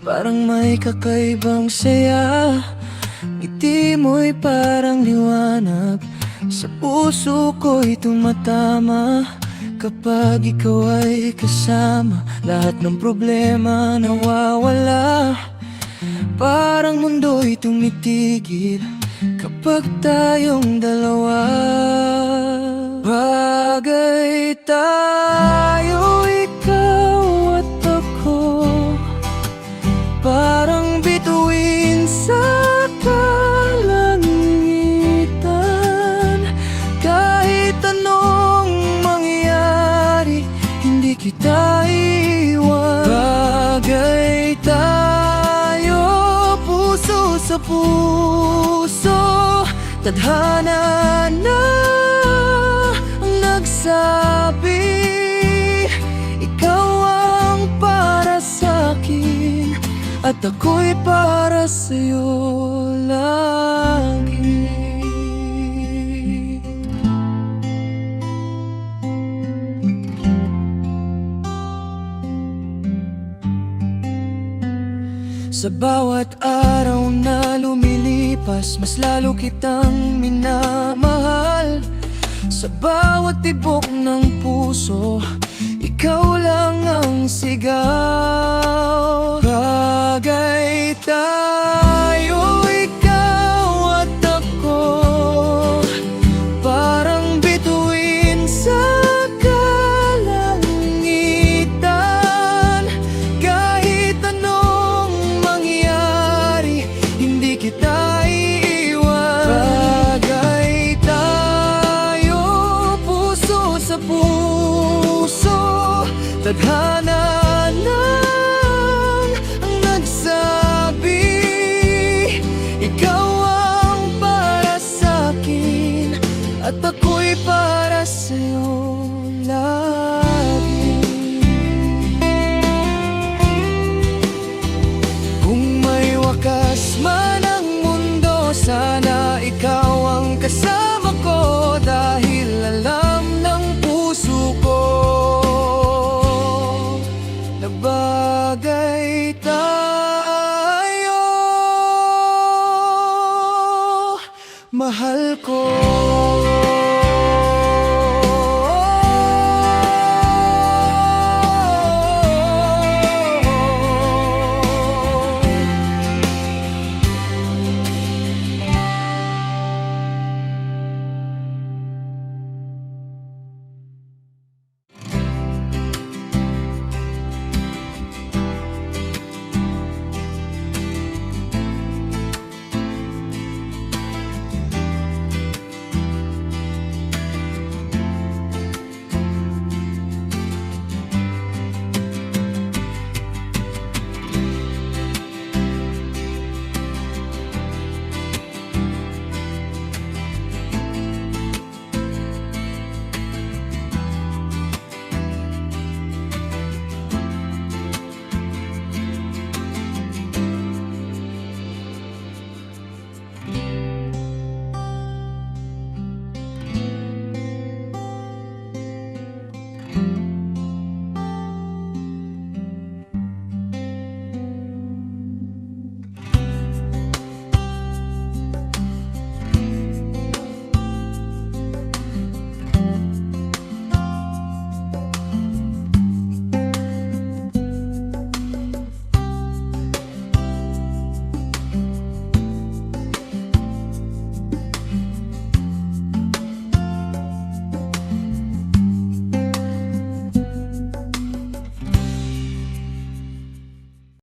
Parang may kakaibang saya. Ngiti mo'y parang liwanag. Sa puso ko'y tumatama kapag ikaw ay kasama. Lahat ng problema nawawala. Parang mundo'y tumitigil kapag tayong dalawa. Bagay tayo, ikaw at ako, parang bituin sa kalangitan. Kahit anong mangyari, hindi kita iiwan. Bagay tayo, puso sa puso, tadhana na ang nagsabi. Ikaw ang para sa'kin at ako'y para sa'yo lagi. Sa bawat araw na lumilipas, mas lalo kitang minamahal. Sa bawat tibok ng puso, ikaw lang ang sigaw. Bagay tayo, ikaw at ako, parang bituin sa kalangitan. Kahit anong mangyari, hindi kita iiwan. Bagay tayo, puso sa puso, tadhana lang ang nagsabi. Ikaw ang para sa'kin at ako'y para sa'yo lagi. Kung may wakas man ang mundo, sana ikaw ang kasama ko. Dahil alam ng puso ko na bagay tayo, mahal ko.